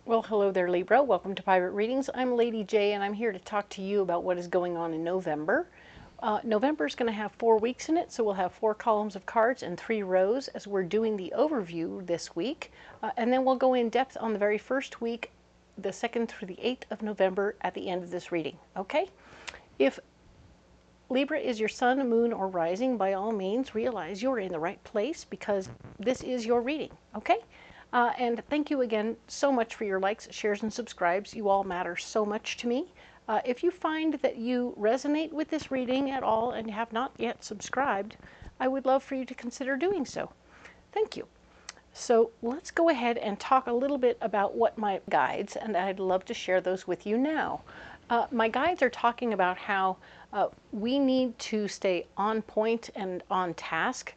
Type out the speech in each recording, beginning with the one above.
Well, hello there, Libra. Welcome to Private Readings. I'm Lady J, and I'm here to talk to you about what is going on in November. November is going to have 4 weeks in it, so we'll have 4 columns of cards and 3 rows as we're doing the overview this week. And then we'll go in depth on the very first week, the 2nd through the 8th of November at the end of this reading, okay? If Libra is your sun, moon, or rising, by all means, realize you're in the right place because this is your reading, okay? And thank you again so much for your likes, shares, and subscribes. You all matter so much to me. If you find that you resonate with this reading at all and have not yet subscribed, I would love for you to consider doing so. Thank you. So let's go ahead and talk a little bit about what my guides, and I'd love to share those with you now. My guides are talking about how we need to stay on point and on task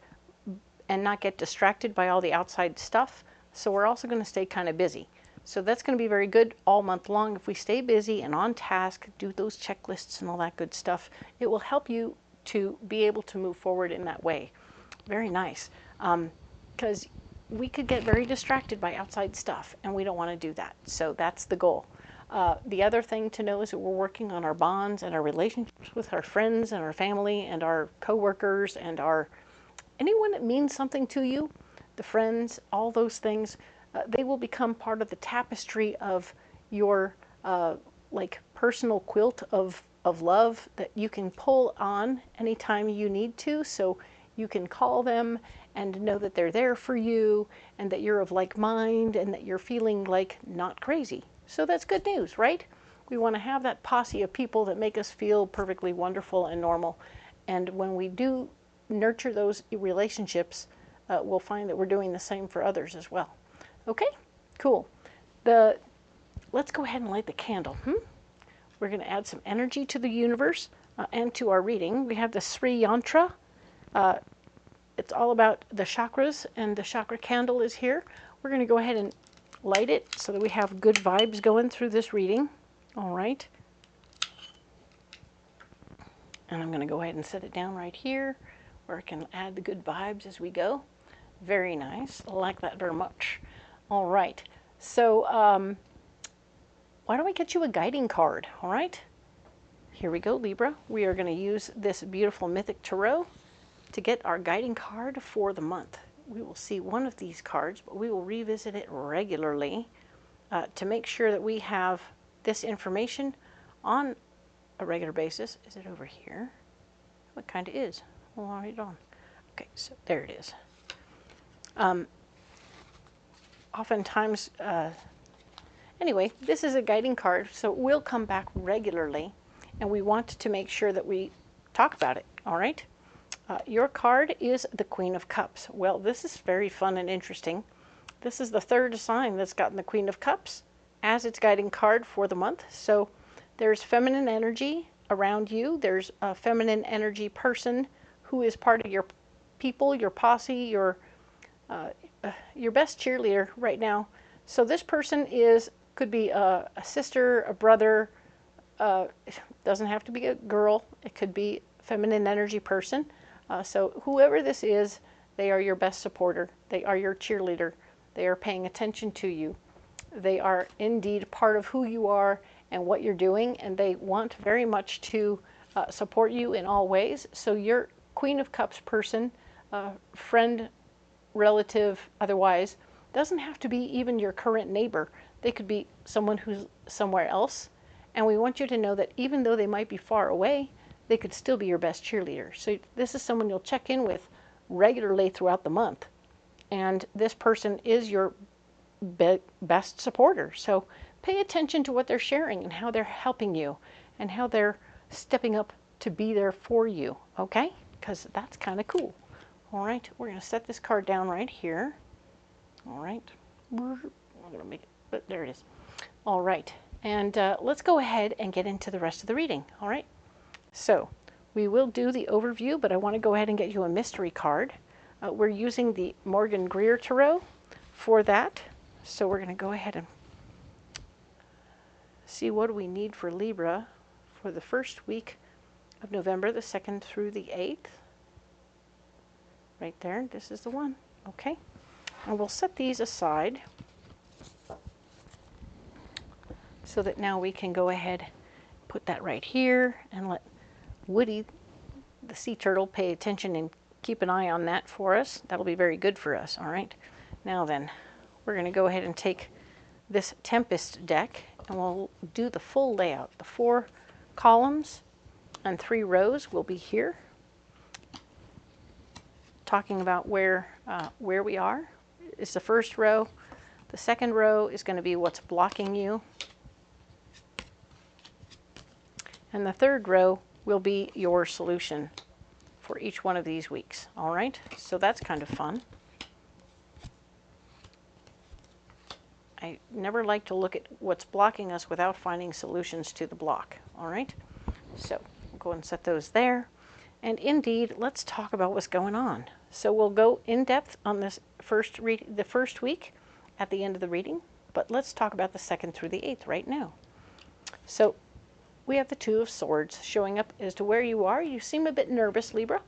and not get distracted by all the outside stuff. So we're also going to stay kind of busy. So that's going to be very good all month long. If we stay busy and on task, do those checklists and all that good stuff, it will help you to be able to move forward in that way. Very nice. Because we could get very distracted by outside stuff, and we don't want to do that. So that's the goal. The other thing to know is that we're working on our bonds and our relationships with our friends and our family and our coworkers and anyone that means something to you. The friends, all those things, they will become part of the tapestry of your like personal quilt of love that you can pull on anytime you need to. So you can call them and know that they're there for you and that you're of like mind and that you're feeling like not crazy. So that's good news, right? We want to have that posse of people that make us feel perfectly wonderful and normal. And when we do nurture those relationships, we'll find that we're doing the same for others as well. Okay, cool. Let's go ahead and light the candle. We're going to add some energy to the universe and to our reading. We have the Sri Yantra. It's all about the chakras, and the chakra candle is here. We're going to go ahead and light it so that we have good vibes going through this reading. All right. And I'm going to go ahead and set it down right here where I can add the good vibes as we go. Very nice. I like that very much. All right. So why don't we get you a guiding card? All right. Here we go, Libra. We are going to use this beautiful Mythic Tarot to get our guiding card for the month. We will see one of these cards, but we will revisit it regularly to make sure that we have this information on a regular basis. Is it over here? What kind of is? Well, I'll read it on. Okay, so there it is. Oftentimes, anyway, this is a guiding card, so we'll come back regularly, and we want to make sure that we talk about it, all right? Your card is the Queen of Cups. Well, this is very fun and interesting. This is the 3rd sign that's gotten the Queen of Cups as its guiding card for the month. So there's feminine energy around you. There's a feminine energy person who is part of your people, your posse, your best cheerleader right now. So this person could be a sister, a brother. It doesn't have to be a girl. It could be a feminine energy person. So whoever this is, they are your best supporter. They are your cheerleader. They are paying attention to you. They are indeed part of who you are and what you're doing, and they want very much to support you in all ways. So your Queen of Cups person, friend, relative, otherwise, doesn't have to be even your current neighbor. They could be someone who's somewhere else. And we want you to know that even though they might be far away, they could still be your best cheerleader. So this is someone you'll check in with regularly throughout the month. And this person is your best supporter. So pay attention to what they're sharing and how they're helping you and how they're stepping up to be there for you, okay? Because that's kind of cool. All right, we're going to set this card down right here. All right. I'm going to make it, but there it is. All right, and let's go ahead and get into the rest of the reading, all right? So we will do the overview, but I want to go ahead and get you a mystery card. We're using the Morgan-Greer Tarot for that. So we're going to go ahead and see what we need for Libra for the first week of November, the 2nd through the 8th. Right there, this is the one, okay? And we'll set these aside. so that now we can go ahead, put that right here, and let Woody, the sea turtle, pay attention and keep an eye on that for us. That'll be very good for us, all right? Now then, we're going to go ahead and take this Tempest deck, and we'll do the full layout. The 4 columns and 3 rows will be here, talking about where we are. It's the first row. The second row is going to be what's blocking you. And the third row will be your solution for each one of these weeks. All right, so that's kind of fun. I never like to look at what's blocking us without finding solutions to the block. All right, so we'll go and set those there. And indeed, let's talk about what's going on. So we'll go in depth on this the first week at the end of the reading, but let's talk about the 2nd through the 8th right now. So we have the 2 of Swords showing up as to where you are. You seem a bit nervous, Libra.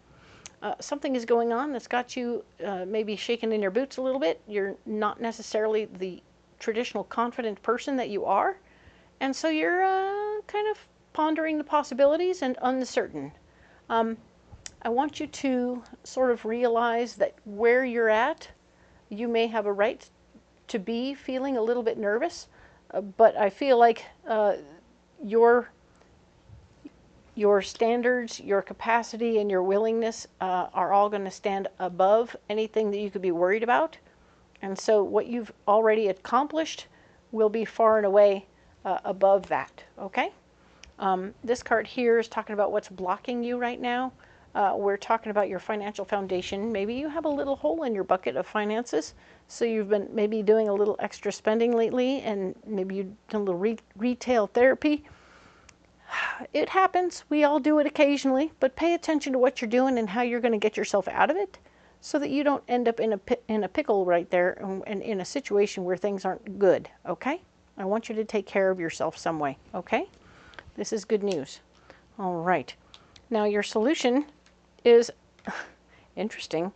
Something is going on that's got you maybe shaking in your boots a little bit. You're not necessarily the traditional confident person that you are, and so you're kind of pondering the possibilities and uncertain. I want you to sort of realize that where you're at, you may have a right to be feeling a little bit nervous, but I feel like your standards, your capacity, and your willingness are all going to stand above anything that you could be worried about. And so what you've already accomplished will be far and away above that, okay? This card here is talking about what's blocking you right now. We're talking about your financial foundation. Maybe you have a little hole in your bucket of finances, so you've been maybe doing a little extra spending lately, and maybe you've done a little retail therapy. It happens. We all do it occasionally, but pay attention to what you're doing and how you're going to get yourself out of it, so that you don't end up in a pickle right there and in a situation where things aren't good, okay? I want you to take care of yourself some way, okay? This is good news. All right. Now your solution is interesting.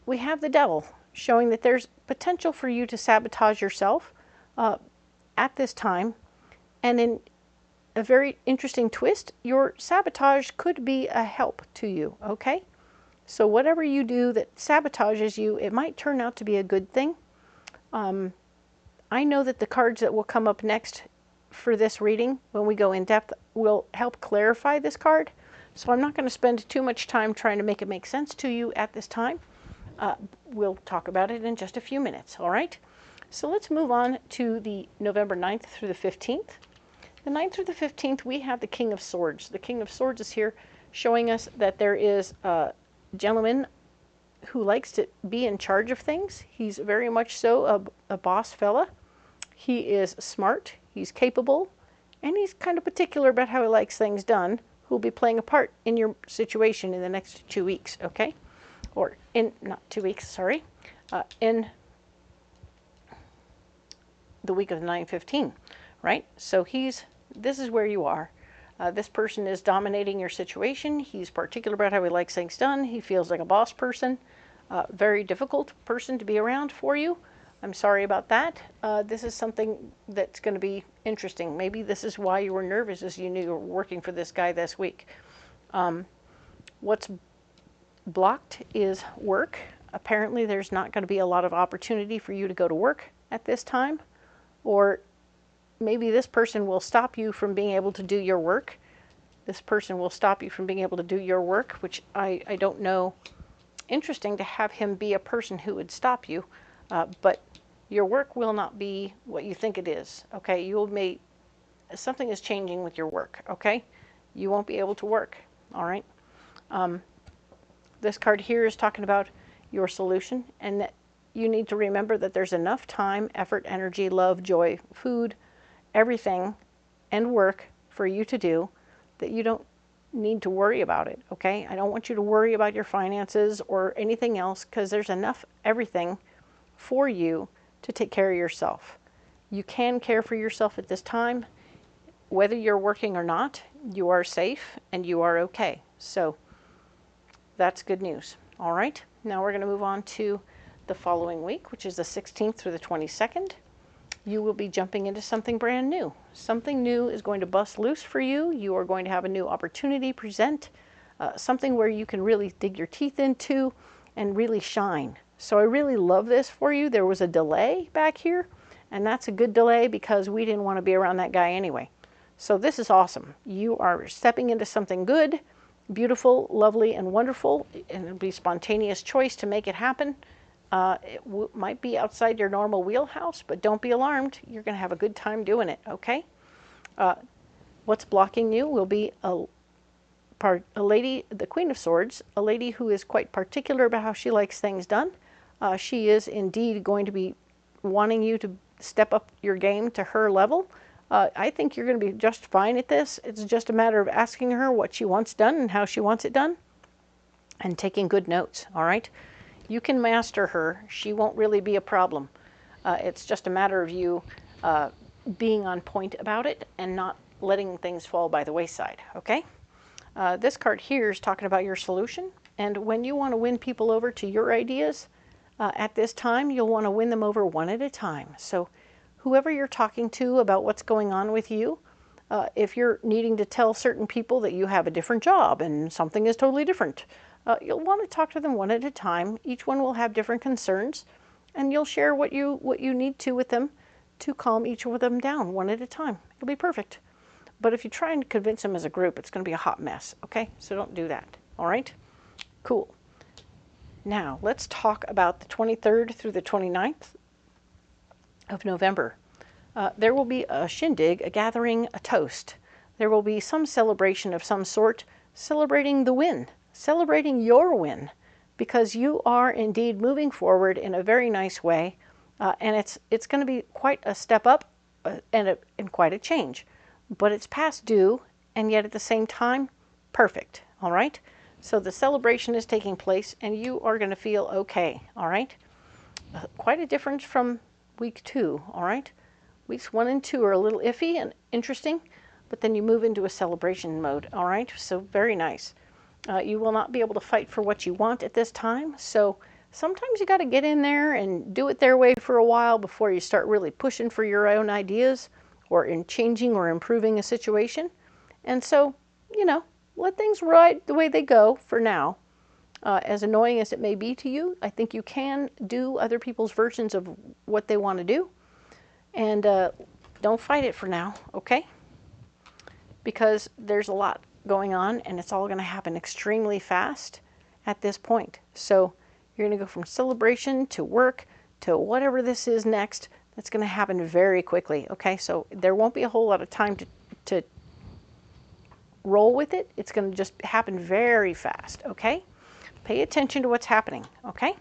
We have the Devil showing that there's potential for you to sabotage yourself at this time. And in a very interesting twist, your sabotage could be a help to you, okay? So whatever you do that sabotages you, it might turn out to be a good thing. I know that the cards that will come up next for this reading, when we go in depth, will help clarify this card. So I'm not going to spend too much time trying to make it make sense to you at this time. We'll talk about it in just a few minutes, all right? So let's move on to the November 9th through the 15th. The 9th through the 15th, we have the King of Swords. The King of Swords is here showing us that there is a gentleman who likes to be in charge of things. He's very much so a boss fella. He is smart, he's capable, and he's kind of particular about how he likes things done, who'll be playing a part in your situation in the next 2 weeks, okay? Or in, not 2 weeks, sorry, in the week of the 9/15, right? So this is where you are. This person is dominating your situation. He's particular about how he likes things done. He feels like a boss person. Very difficult person to be around for you. I'm sorry about that. This is something that's going to be interesting. Maybe this is why you were nervous, as you knew you were working for this guy this week. What's blocked is work. Apparently there's not going to be a lot of opportunity for you to go to work at this time, or maybe this person will stop you from being able to do your work. This person will stop you from being able to do your work, which I don't know. Interesting to have him be a person who would stop you, but your work will not be what you think it is, okay? Something is changing with your work, okay? You won't be able to work, all right? This card here is talking about your solution, and that you need to remember that there's enough time, effort, energy, love, joy, food, everything, and work for you to do that you don't need to worry about it, okay? I don't want you to worry about your finances or anything else, because there's enough everything for you to take care of yourself. You can care for yourself at this time. Whether you're working or not, you are safe and you are okay. So that's good news. All right, now we're going to move on to the following week, which is the 16th through the 22nd. you will be jumping into something brand new. Something new is going to bust loose for you. You are going to have a new opportunity present, something where you can really dig your teeth into and really shine. So I really love this for you. There was a delay back here, and that's a good delay because we didn't want to be around that guy anyway. So this is awesome. You are stepping into something good, beautiful, lovely, and wonderful, and it'll be a spontaneous choice to make it happen. It might be outside your normal wheelhouse, but don't be alarmed. You're going to have a good time doing it, okay? What's blocking you will be a lady, the Queen of Swords, a lady who is quite particular about how she likes things done. She is indeed going to be wanting you to step up your game to her level. I think you're going to be just fine at this. It's just a matter of asking her what she wants done and how she wants it done and taking good notes, all right? You can master her. She won't really be a problem. It's just a matter of you being on point about it and not letting things fall by the wayside, okay? This card here is talking about your solution, and when you want to win people over to your ideas, at this time, you'll want to win them over one at a time. So whoever you're talking to about what's going on with you, if you're needing to tell certain people that you have a different job and something is totally different, you'll want to talk to them one at a time. Each one will have different concerns, and you'll share what you need to with them to calm each of them down one at a time. It'll be perfect. But if you try and convince them as a group, it's going to be a hot mess, okay? So don't do that, all right? Cool. Now, let's talk about the 23rd through the 29th of November. There will be a shindig, a gathering, a toast. There will be some celebration of some sort, celebrating the win, celebrating your win, because you are indeed moving forward in a very nice way, and it's going to be quite a step up and quite a change. But it's past due, and yet at the same time, perfect, all right? So the celebration is taking place, and you are going to feel okay, all right? Quite a difference from week 2, all right? Weeks 1 and 2 are a little iffy and interesting, but then you move into a celebration mode, all right? So very nice. You will not be able to fight for what you want at this time, so sometimes you got to get in there and do it their way for a while before you start really pushing for your own ideas, or in changing or improving a situation. And so, you know, let things ride the way they go for now. As annoying as it may be to you, I think you can do other people's versions of what they want to do. And don't fight it for now, okay? Because there's a lot going on, and it's all going to happen extremely fast at this point. So you're going to go from celebration to work to whatever this is next. That's going to happen very quickly, okay? So there won't be a whole lot of time to roll with it. It's going to just happen very fast, okay? Pay attention to what's happening, okay?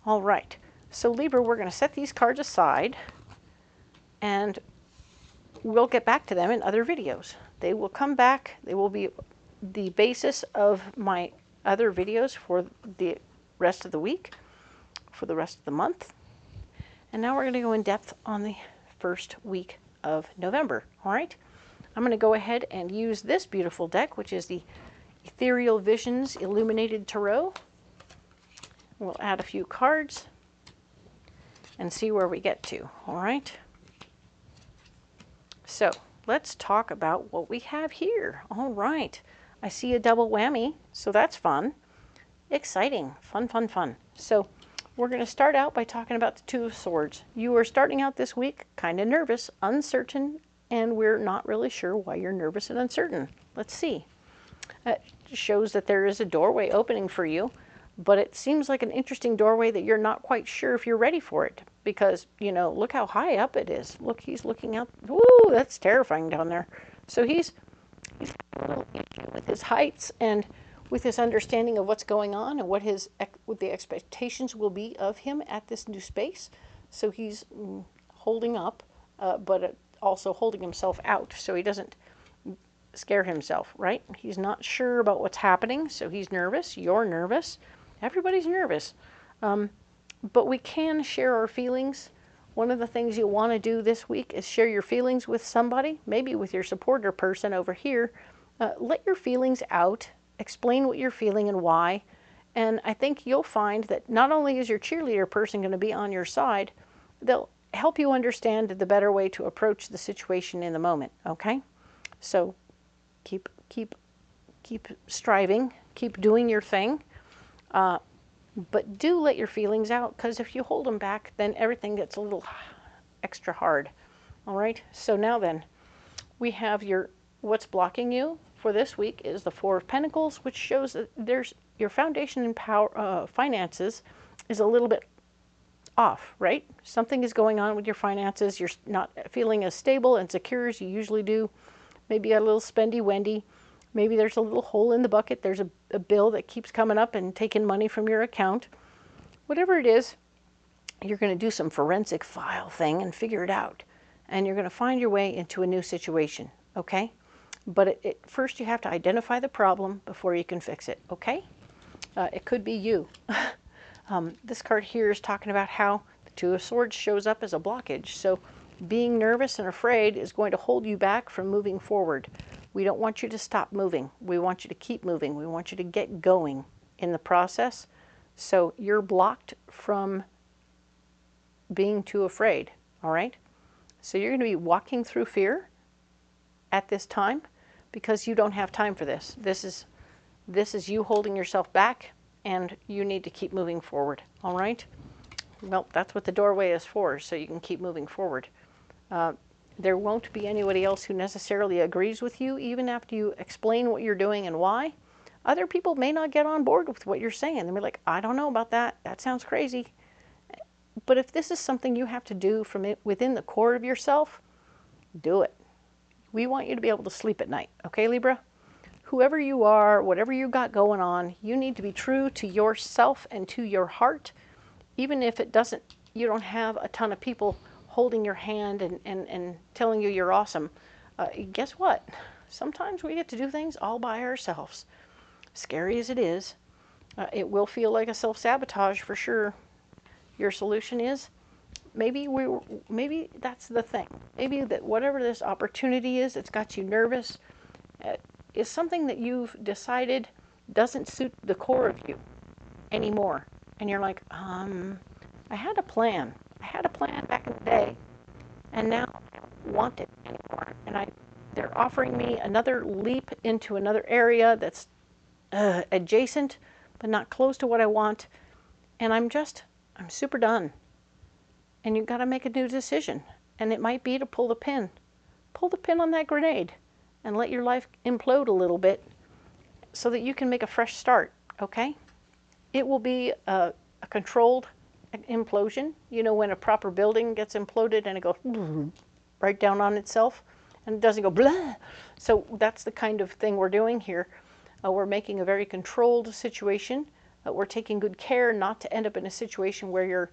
All right. So Libra, we're going to set these cards aside, and we'll get back to them in other videos. They will come back. They will be the basis of my other videos for the rest of the week, for the rest of the month. And now we're going to go in depth on the first week of November, all right? I'm going to go ahead and use this beautiful deck, which is the Etherial Visions Illuminated Tarot. We'll add a few cards and see where we get to, all right? So let's talk about what we have here. All right, I see a double whammy, so that's fun. Exciting, fun, fun, fun. So we're going to start out by talking about the Two of Swords. You are starting out this week kind of nervous, uncertain, and we're not really sure why you're nervous and uncertain. Let's see. It shows that there is a doorway opening for you, but it seems like an interesting doorway that you're not quite sure if you're ready for it, because, you know, look how high up it is. Look, he's looking out. Woo, that's terrifying down there. So he's a little issue with his heights and with his understanding of what's going on and what the expectations will be of him at this new space. So he's holding up, but also holding himself out so he doesn't scare himself, right? He's not sure about what's happening, so he's nervous. You're nervous. Everybody's nervous. But we can share our feelings. One of the things you want to do this week is share your feelings with somebody, maybe with your supporter person over here. Let your feelings out. Explain what you're feeling and why. And I think you'll find that not only is your cheerleader person going to be on your side, they'll help you understand the better way to approach the situation in the moment, okay? So keep striving, keep doing your thing, but do let your feelings out, because if you hold them back, then everything gets a little extra hard. All right, so now then, we have what's blocking you for this week is the Four of Pentacles, which shows that your foundation in finances is a little bit off, right? Something is going on with your finances. You're not feeling as stable and secure as you usually do. Maybe you got a little spendy-wendy. Maybe there's a little hole in the bucket. There's a bill that keeps coming up and taking money from your account. Whatever it is, you're going to do some forensic file thing and figure it out. And you're going to find your way into a new situation, okay? But first you have to identify the problem before you can fix it, okay? It could be you. This card here is talking about how the Two of Swords shows up as a blockage. So being nervous and afraid is going to hold you back from moving forward. We don't want you to stop moving. We want you to keep moving. We want you to get going in the process. So you're blocked from being too afraid, all right? So you're going to be walking through fear at this time because you don't have time for this. This is you holding yourself back, and you need to keep moving forward, all right? Well, that's what the doorway is for, so you can keep moving forward. There won't be anybody else who necessarily agrees with you, even after you explain what you're doing and why. Other people may not get on board with what you're saying. They'll be like, I don't know about that. That sounds crazy. But if this is something you have to do from within the core of yourself, do it. We want you to be able to sleep at night, okay, Libra? Whoever you are, whatever you got going on, you need to be true to yourself and to your heart, even if you don't have a ton of people holding your hand and telling you you're awesome. Guess what? Sometimes we get to do things all by ourselves. Scary as it is, it will feel like a self-sabotage for sure. Your solution is maybe that's the thing. Maybe that whatever this opportunity is that's got you nervous is something that you've decided doesn't suit the core of you anymore. And you're like, I had a plan. I had a plan back in the day, and now I don't want it anymore. And they're offering me another leap into another area that's adjacent, but not close to what I want. And I'm super done. And you've got to make a new decision. And it might be to pull the pin. Pull the pin on that grenade and let your life implode a little bit so that you can make a fresh start, okay? It will be a controlled implosion. You know, when a proper building gets imploded and it goes right down on itself and it doesn't go blah. So that's the kind of thing we're doing here. We're making a very controlled situation. We're taking good care not to end up in a situation where you're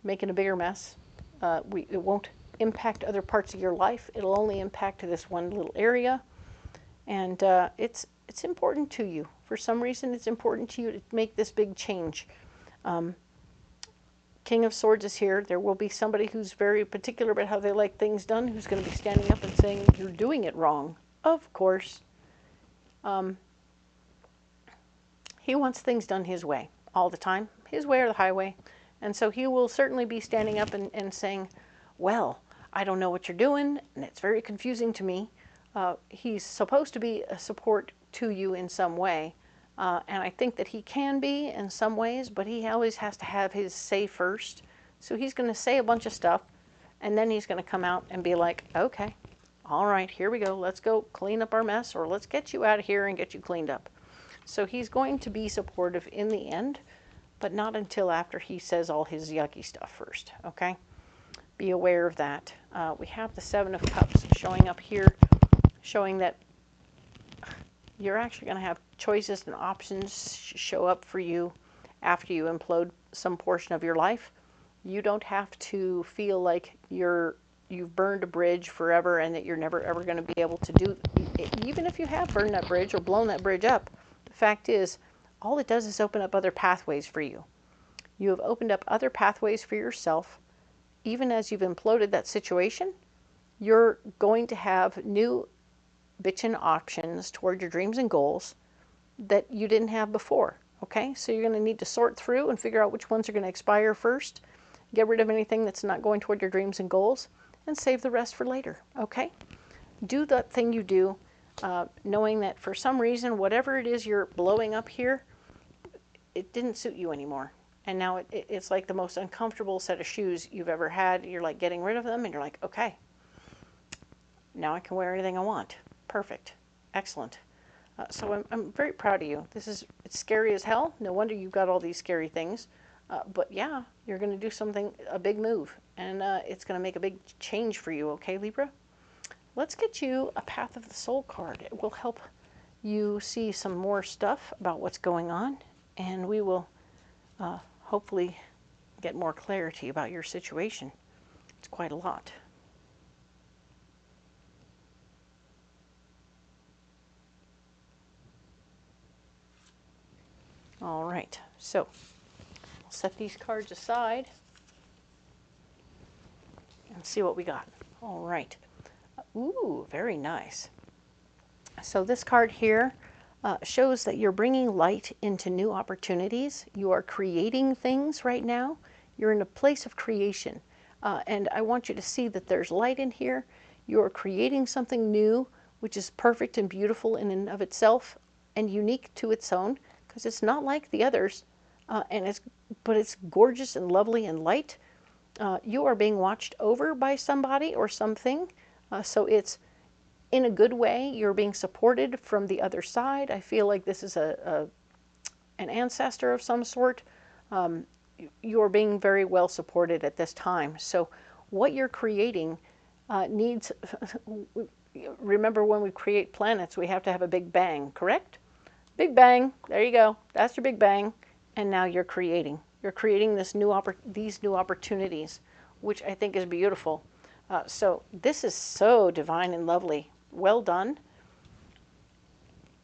making a bigger mess. It won't impact other parts of your life. It'll only impact this one little area. And it's important to you. For some reason, it's important to you to make this big change. King of Swords is here. There will be somebody who's very particular about how they like things done, who's going to be standing up and saying, you're doing it wrong. Of course. He wants things done his way all the time, his way or the highway. And so he will certainly be standing up and saying, well, I don't know what you're doing, and it's very confusing to me. He's supposed to be a support to you in some way, and I think that he can be in some ways, but he always has to have his say first. So he's going to say a bunch of stuff, and then he's going to come out and be like, okay, all right, here we go. Let's go clean up our mess, or let's get you out of here and get you cleaned up. So he's going to be supportive in the end, but not until after he says all his yucky stuff first, okay? Be aware of that. We have the Seven of Cups showing up here, showing that you're actually going to have choices and options show up for you after you implode some portion of your life. You don't have to feel like you've burned a bridge forever and that you're never ever going to be able to do it. Even if you have burned that bridge or blown that bridge up, the fact is, all it does is open up other pathways for you. You have opened up other pathways for yourself. Even as you've imploded that situation, you're going to have new bitchin' options toward your dreams and goals that you didn't have before, Okay, so you're going to need to sort through and figure out which ones are going to expire first. Get rid of anything that's not going toward your dreams and goals, and save the rest for later. Okay? Do that thing you do, knowing that for some reason, whatever it is you're blowing up here, it didn't suit you anymore. And now it's like the most uncomfortable set of shoes you've ever had. You're like getting rid of them, and you're like, okay, now I can wear anything I want. Perfect. Excellent. So I'm very proud of you. It's scary as hell. No wonder you've got all these scary things. But yeah, you're going to do something, a big move, and it's going to make a big change for you. Okay, Libra? Let's get you a Path of the Soul card. It will help you see some more stuff about what's going on, and we will hopefully get more clarity about your situation. It's quite a lot. All right, so I'll set these cards aside and see what we got. All right. Ooh, very nice. So this card here shows that you're bringing light into new opportunities. You are creating things right now. You're in a place of creation. And I want you to see that there's light in here. You're creating something new, which is perfect and beautiful in and of itself and unique to its own, because it's not like the others, but it's gorgeous and lovely and light. You are being watched over by somebody or something, so it's in a good way. You're being supported from the other side. I feel like this is an ancestor of some sort. You're being very well supported at this time. So what you're creating needs, remember when we create planets, we have to have a big bang, correct? Big bang, there you go. That's your big bang. And now you're creating. You're creating these new opportunities, which I think is beautiful. So this is so divine and lovely. Well done.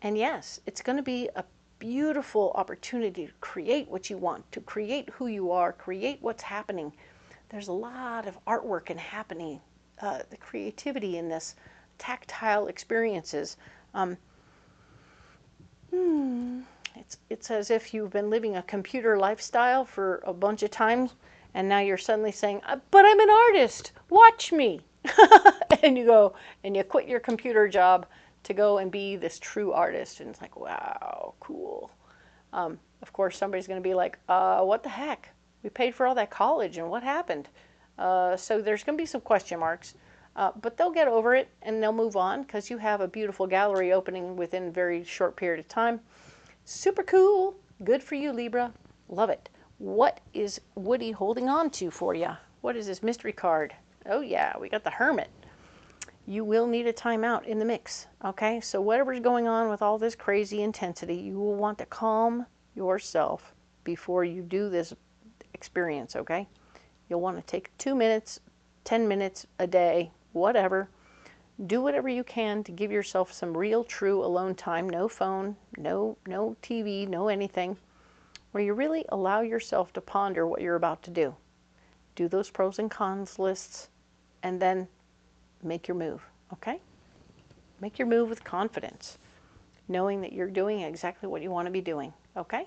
And yes, it's going to be a beautiful opportunity to create what you want, to create who you are, create what's happening. There's a lot of artwork and happening, the creativity in this, tactile experiences. It's as if you've been living a computer lifestyle for a bunch of times, and now you're suddenly saying, but I'm an artist, watch me. And you go, and you quit your computer job to go and be this true artist. And it's like, wow, cool. Of course, somebody's going to be like, what the heck? We paid for all that college, and what happened? So there's going to be some question marks. But they'll get over it, and they'll move on, because you have a beautiful gallery opening within a very short period of time. Super cool. Good for you, Libra. Love it. What is Woody holding on to for you? What is this mystery card? Oh, yeah, we got the Hermit. You will need a timeout in the mix, okay? So whatever's going on with all this crazy intensity, you will want to calm yourself before you do this experience, okay? You'll want to take 2 minutes, 10 minutes a day, whatever. Do whatever you can to give yourself some real, true alone time. No phone, no TV, no anything, where you really allow yourself to ponder what you're about to do. Do those pros and cons lists, and then make your move, okay? Make your move with confidence, knowing that you're doing exactly what you want to be doing, okay?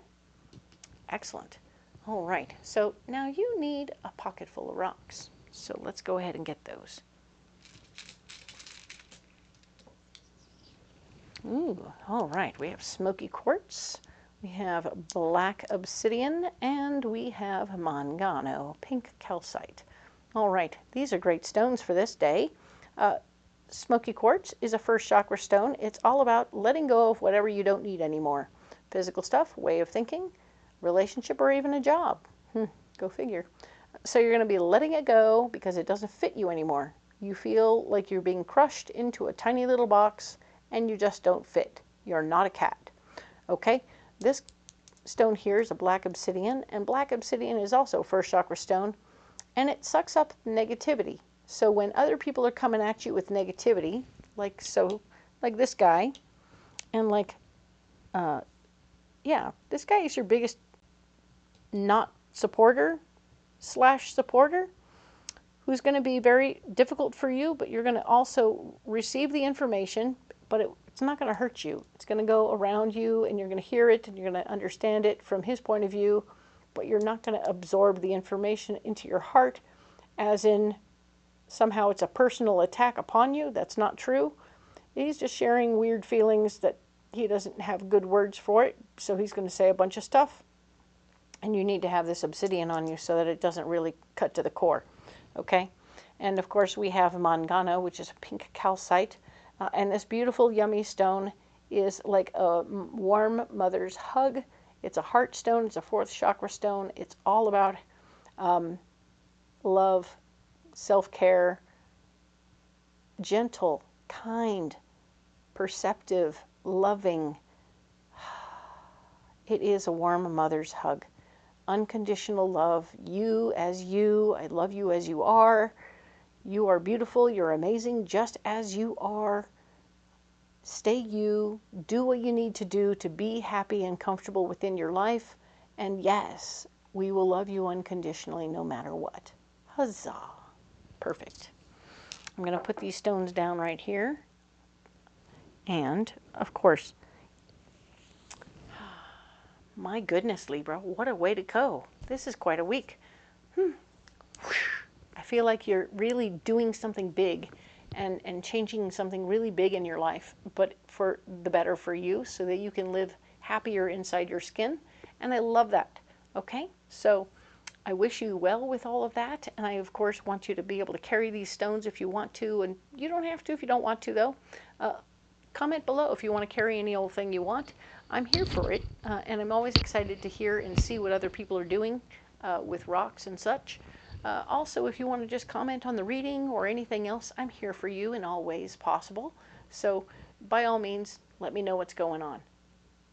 Excellent. All right, so now you need a pocket full of rocks. So let's go ahead and get those. Ooh, all right, we have smoky quartz, we have black obsidian, and we have mangano, pink calcite. All right, these are great stones for this day. Smoky quartz is a first chakra stone. It's all about letting go of whatever you don't need anymore. Physical stuff, way of thinking, relationship, or even a job. Go figure. So you're going to be letting it go because it doesn't fit you anymore. You feel like you're being crushed into a tiny little box and you just don't fit. You're not a cat. Okay? This stone here is a black obsidian, and black obsidian is also a first chakra stone, and it sucks up negativity. So when other people are coming at you with negativity, like this guy, and this guy is your biggest not supporter / supporter, who's going to be very difficult for you, but you're going to also receive the information, but it's not going to hurt you. It's going to go around you, and you're going to hear it, and you're going to understand it from his point of view, but you're not going to absorb the information into your heart, as in somehow it's a personal attack upon you. That's not true. He's just sharing weird feelings that he doesn't have good words for it, so he's going to say a bunch of stuff, and you need to have this obsidian on you so that it doesn't really cut to the core, okay? And of course we have mangano, which is a pink calcite, and this beautiful yummy stone is like a warm mother's hug. It's a heart stone. It's a 4th chakra stone. It's all about love, self-care, gentle, kind, perceptive, loving. It is a warm mother's hug. Unconditional love. You as you. I love you as you are. You are beautiful. You're amazing just as you are. Stay you. Do what you need to do to be happy and comfortable within your life. And yes, we will love you unconditionally no matter what. Huzzah. Perfect. I'm going to put these stones down right here. And, of course, my goodness, Libra, what a way to go. This is quite a week. I feel like you're really doing something big and changing something really big in your life, but for the better for you, so that you can live happier inside your skin. And I love that. Okay? So I wish you well with all of that. And I, of course, want you to be able to carry these stones if you want to. And you don't have to if you don't want to, though. Comment below if you want to carry any old thing you want. I'm here for it, and I'm always excited to hear and see what other people are doing with rocks and such. Also, if you want to just comment on the reading or anything else, I'm here for you in all ways possible. So by all means, let me know what's going on.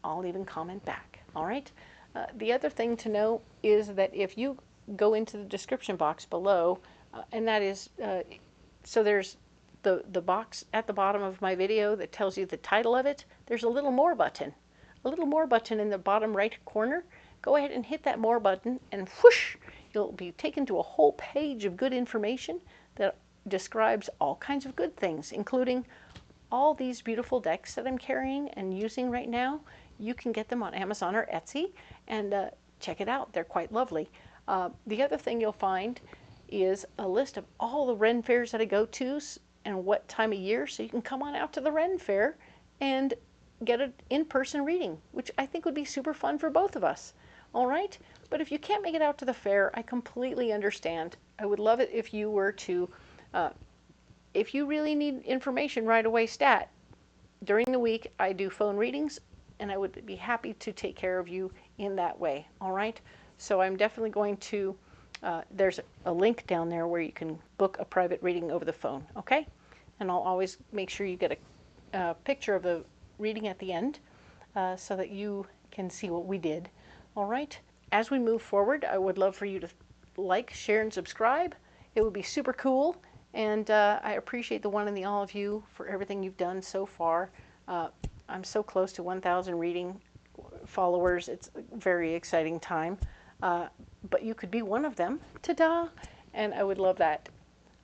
I'll even comment back. All right? The other thing to know is that if you go into the description box below, and that is, so there's the box at the bottom of my video that tells you the title of it. There's a little more button. A little more button in the bottom right corner. Go ahead and hit that more button, and whoosh, you'll be taken to a whole page of good information that describes all kinds of good things, including all these beautiful decks that I'm carrying and using right now. You can get them on Amazon or Etsy, and check it out. They're quite lovely. The other thing you'll find is a list of all the Ren fairs that I go to and what time of year, so you can come on out to the Ren fair and get an in-person reading, which I think would be super fun for both of us. All right? But if you can't make it out to the fair, I completely understand. I would love it if you were to, if you really need information right away stat, during the week I do phone readings, and I would be happy to take care of you in that way. All right? So I'm definitely going to, there's a link down there where you can book a private reading over the phone, okay? And I'll always make sure you get a picture of the reading at the end so that you can see what we did. All right? As we move forward, I would love for you to like, share, and subscribe. It would be super cool, and I appreciate the one and the all of you for everything you've done so far. I'm so close to 1,000 reading followers. It's a very exciting time. But you could be one of them. Ta-da! And I would love that.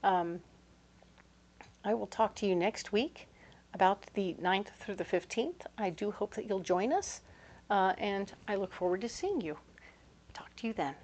I will talk to you next week about the 9th through the 15th. I do hope that you'll join us, and I look forward to seeing you. Talk to you then.